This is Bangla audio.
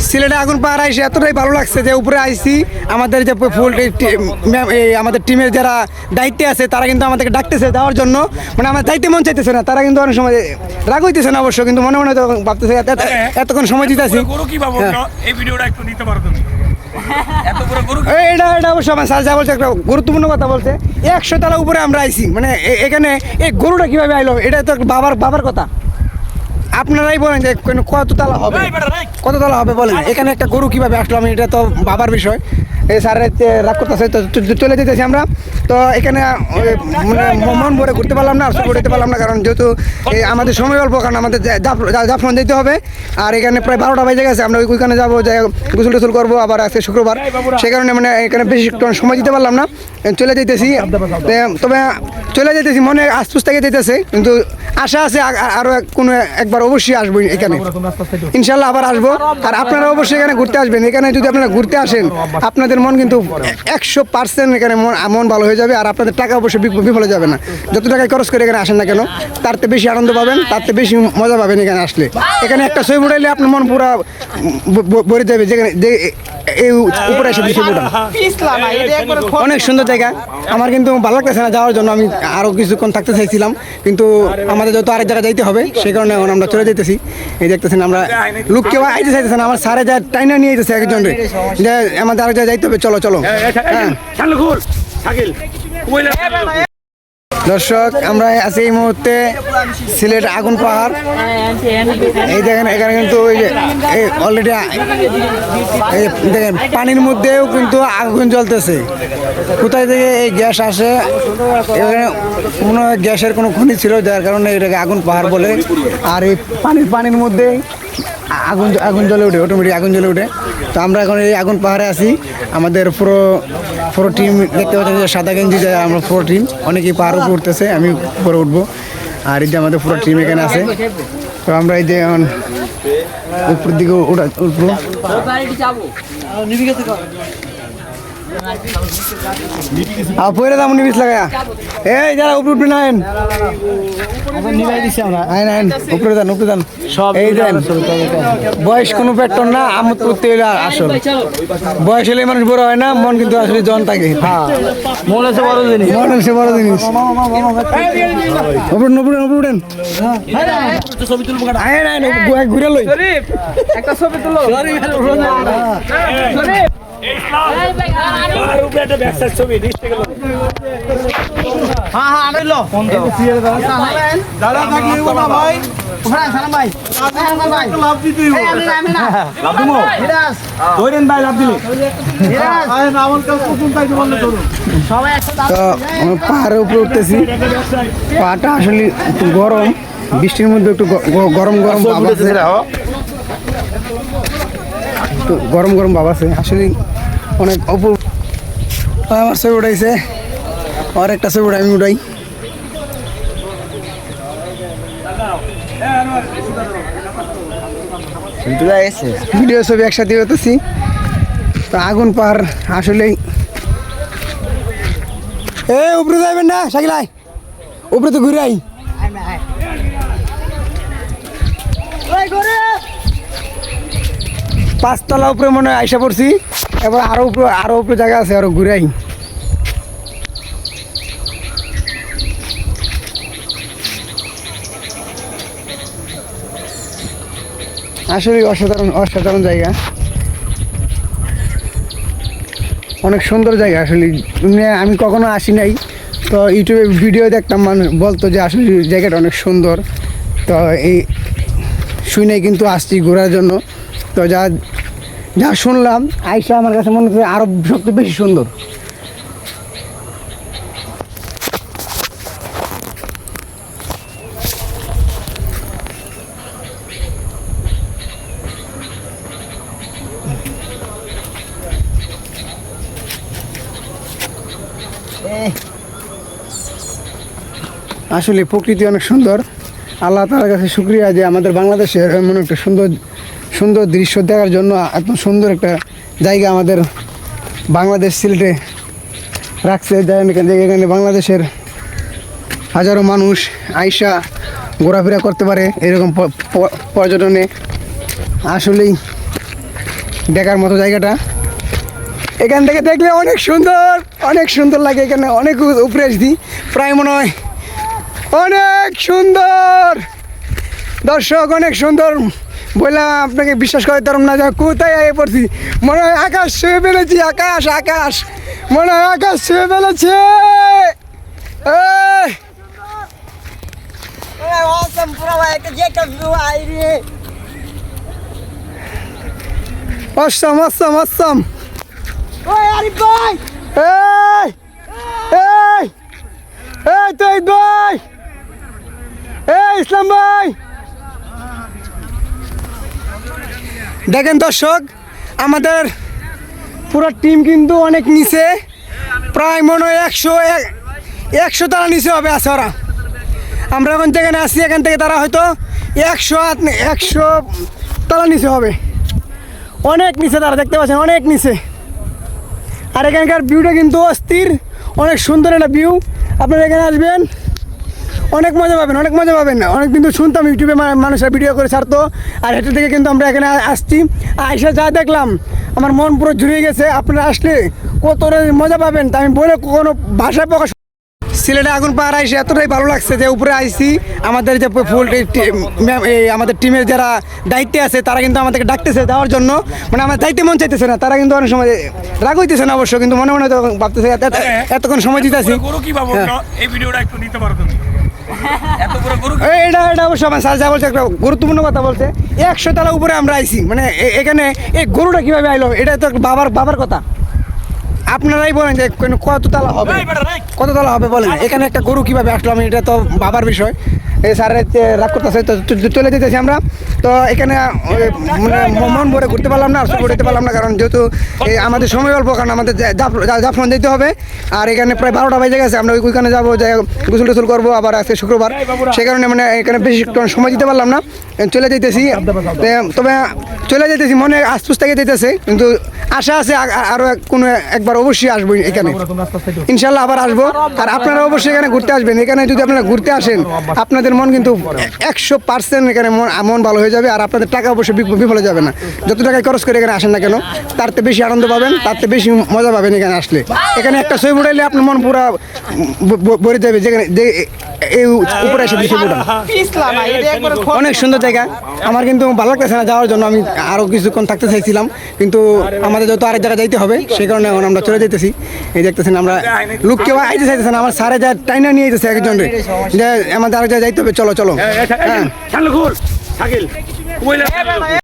সিলেটে আগুন পাহাড় আইসে এতটাই ভালো লাগছে যে উপরে আইসি আমাদের যে ফুল আমাদের টিমের যারা দায়িত্বে আছে তারা কিন্তু আমাদেরকে ডাকতেছে যাওয়ার জন্য, মানে আমার দায়িত্বে মন চাইতেছে না, তারা কিন্তু অনেক সময় রাগ হইতেছে না অবশ্য, কিন্তু মনে মনে তো ভাবতেছে এতক্ষণ সময় দিতেছি। এটা অবশ্য আমার স্যার যা বলছে একটা গুরুত্বপূর্ণ কথা বলছে, 100 তলা উপরে আমরা আইছি, মানে এখানে এই গরুটা কিভাবে আইলো এটা তো বাবার কথা। আপনারাই বলেন যে কত তলা হবে বলেন, এখানে একটা গরু কিভাবে আসলো, আমি এটা তো বাবার বিষয়। এই স্যারের রাগ করতেছে তো চলে যেতেছি আমরা। তো এখানে মানে মন ভরে ঘুরতে পারলাম না, আর ঘুরতে পারলাম না, কারণ যেহেতু আমাদের সময় অল্প, কারণ আমাদের জাফলন দিতে হবে, আর এখানে প্রায় 12টা বেজে গেছে। আমরা ওইখানে যাবো, যাই গোসল টোসল করবো, আবার আজকে শুক্রবার, সেই কারণে মানে এখানে বেশি সময় দিতে পারলাম না, চলে যেতেছি। তবে চলে যেতেছি মনে আস্তুস থেকে যেতেছে, কিন্তু আশা আছে আরও কোনো একবার অবশ্যই আসবো এখানে, ইনশাল্লাহ আবার আসবো। আর আপনারা অবশ্যই এখানে ঘুরতে আসবেন। এখানে যদি আপনারা ঘুরতে আসেন আপনাদের মন কিন্তু 100% এখানে মন ভালো হয়ে যাবে, আর আপনাদের টাকা অবশ্যই বিফলে যাবে না। যত টাকায় খরচ করে এখানে আসেন না কেন, তার থেকে বেশি আনন্দ পাবেন, তার থেকে বেশি মজা পাবেন এখানে আসলে। এখানে একটা ছবি উঠাইলে আপনার মন পুরো ভরে যাবে, যেখানে যে এই উপরে এসে ছবি উঠান। অনেক সুন্দর জায়গা, আমার কিন্তু ভালো লাগতেছে না যাওয়ার জন্য, আমি আরও কিছুক্ষণ থাকতে চাইছিলাম, কিন্তু আমাদের যত আরেক জায়গায় যাইতে হবে, সেই কারণে এখন আমরা চলে যেতেছি। এই দেখতেছেন আমরা লোক কেউ আইতে চাইতেছে না, আমার স্যারে যা টাইনা নিয়ে যেতেছে একজন যে আমাদের আরেক জায়গায় যাইতে হবে, চলো চলো। দর্শক, আমরা আছি এই মুহূর্তে সিলেট আগুন পাহাড়। এই দেখেন এখানে কিন্তু ওই যে অলরেডি দেখেন পানির মধ্যেও কিন্তু আগুন জ্বলতেছে। কোথায় থেকে এই গ্যাস আসে, এখানে মনে হয় গ্যাসের কোনো খনি ছিল, যার কারণে এটাকে আগুন পাহাড় বলে। আর এই পানির মধ্যে আগুন জ্বলে ওঠে, অটোমেটিক আগুন জ্বলে ওঠে। তো আমরা এখন এই আগুন পাহাড়ে আছি, আমাদের পুরো টিম দেখতে পাচ্ছেন যে সাদা গেঞ্জি যায়, আমরা পুরো টিম অনেকেই পাহাড় উপরে উঠতেছে, আমি উপরে উঠবো। আর এই যে আমাদের পুরো টিম এখানে আছে। তো আমরা এই যে এখন উপর দিকে উঠবো। পরে দাম নিবিস লাগায়া এই যারা উপরে উঠবে না উপরে দেন এই দেন। বয়স কোনো ফ্যাক্টর না, আমোদ করতে হলে আসল বয়স হলে মানুষ বড় হয় না, মন কিন্তু আসলে জন থাকে। মন হচ্ছে বড় জিনিস, উঠেন ঘুরে লই একটা ছবি তুলো। পাহাড়ের উপরে উঠতেছি, পাহাড়টা আসলে একটু গরম, বৃষ্টির মধ্যে একটু গরম ভাব আছে, আসলে অনেক অপূর্ব। আমার ছবি উঠাইছে, আর একটা ছবি আমি উঠাই। ভিডিও ছবি একসাথে হতেছি। তো আগুন পাহাড় আসলেই উপরে যাবেন না, সাকিলাই উপরে তো ঘুরে আই। পাঁচতলা উপরে মনে হয় আইসা পড়ছি, এবার আরো উপরে জায়গা আছে, আরো ঘুরাই। আসলে অসাধারণ জায়গা, অনেক সুন্দর জায়গা। আসলে আমি কখনো আসি নাই, তো ইউটিউবে ভিডিও দেখতাম, মানুষ বলতো যে আসলে জায়গাটা অনেক সুন্দর। তো এই শুনে কিন্তু আসছি ঘোরার জন্য। তো যা শুনলাম আইসা আমার কাছে মনে হচ্ছে আরো সবচেয়ে বেশি সুন্দর। আসলে প্রকৃতি অনেক সুন্দর, আল্লাহ তাআলার কাছে শুকরিয়া যে আমাদের বাংলাদেশের এমন একটা সুন্দর দৃশ্য দেখার জন্য এত সুন্দর একটা জায়গা আমাদের বাংলাদেশ সিলেটে রাখছে। এখানে বাংলাদেশের হাজারো মানুষ আইসা ঘোরাফেরা করতে পারে এরকম পর্যটনে। আসলেই দেখার মতো জায়গাটা। এখান থেকে দেখলে অনেক সুন্দর লাগে। এখানে অনেক উপরে আসছি, প্রায় মনে হয় অনেক সুন্দর দর্শক, অনেক সুন্দর বললাম আপনাকে বিশ্বাস করে তার না, যা কোথায় আগে পড়ছি মনে হয় আকাশ ছুঁয়ে ফেলেছি। আকাশ মনে হয় আকাশ ছুঁয়ে ফেলেছে। অসম ইসলাম ভাই, দেখেন দর্শক আমাদের পুরো টিম কিন্তু অনেক নিচে, প্রায় মনে হয় 100 তারা নিচে হবে আছে ওরা। আমরা এখন যেখানে আসছি এখান থেকে তারা হয়তো 100 তারা নিচে হবে, অনেক নিচে তারা, দেখতে পাচ্ছেন অনেক নিচে। আর এখানকার ভিউটা কিন্তু অস্থির, অনেক সুন্দর একটা ভিউ। আপনারা এখানে আসবেন, অনেক মজা পাবেন। অনেক কিন্তু শুনতাম ইউটিউবে মানুষের ভিডিও করে ছাড়তো, আর হেঁটে থেকে কিন্তু আমরা এখানে আসছি। আইসা যা দেখলাম আমার মন পুরো জুড়িয়ে গেছে। আপনারা আসলে কত মজা পাবেন তা আমি বলে কোনো ভাষায় প্রকাশ। সিলেটে আগুন পাহাড় আইসে এতটাই ভালো লাগছে যে উপরে আইসি আমাদের যে ফুল আমাদের টিমের যারা দায়িত্বে আছে তারা কিন্তু আমাদেরকে ডাকতেছে যাওয়ার জন্য, মানে আমার দায়িত্বে মন চাইতেছে না। তারা কিন্তু অনেক সময় রাগ হইতেছে না অবশ্য, কিন্তু মনে তো ভাবতেছে এতক্ষণ সময় দিতেছি। এটা অবশ্য আমার স্যার যা বলছে একটা গুরুত্বপূর্ণ কথা বলছে। 100 তালা উপরে আমরা আইছি, মানে এখানে এই গরুটা কিভাবে আইলো এটা তো বাবার কথা। আপনারাই বলেন যে কত তালা হবে বলেন, এখানে একটা গরু কিভাবে আসলো, আমি এটা তো বাবার বিষয়। এই স্যারের রাগ করতেছে তো চলে যেতেছি আমরা। তো এখানে মানে মন ভরে ঘুরতে পারলাম না, আর ঘুরতে পারলাম না, কারণ যেহেতু আমাদের সময় অল্প, কারণ আমাদের জাফলন যেতে হবে। আর এখানে প্রায় 12টা বেজে গেছে, আমরা ওইখানে যাবো, যে গোসল টোসল করবো, আবার আজকে শুক্রবার, সে কারণে মানে এখানে বেশি সময় দিতে পারলাম না, চলে যেতেছি। তবে চলে যেতেছি মনে আস্তুস থেকে যেতেছে, কিন্তু আশা আছে আরও কোনো একবার অবশ্যই আসবো এখানে, ইনশাল্লাহ আবার আসবো। আর আপনারা অবশ্যই এখানে ঘুরতে আসবেন। এখানে যদি আপনারা ঘুরতে আসেন আপনাদের মন কিন্তু 100% এখানে মন ভালো হয়ে যাবে, আর আপনাদের টাকা অবশ্যই বিফলে যাবে না। যত টাকা খরচ করে এখানে আসেন না কেন, তার থেকে বেশি আনন্দ পাবেন, তার থেকে বেশি মজা পাবেন এখানে আসলে। এখানে একটা ছবি উঠাইলে আপনার মন পুরো ভরে যাবে, যেখানে এই উপরে এসে ছবি উঠান। অনেক সুন্দর জায়গা, আমার কিন্তু ভালো লাগতেছে না যাওয়ার জন্য, আমি আরও কিছুক্ষণ থাকতে চাইছিলাম, কিন্তু আমাদের যত আরেক জায়গায় যাইতে হবে, সেই কারণে এখন আমরা চলে যেতেছি। এই দেখতেছেন আমরা লোক কেউ আইতে চাইতেছে না, আমার স্যারে যা টাইনা নিয়ে যেতেছে একজন যে আমাদের আরেক জায়গায় যাইতে হবে, চলো। হ্যাঁ।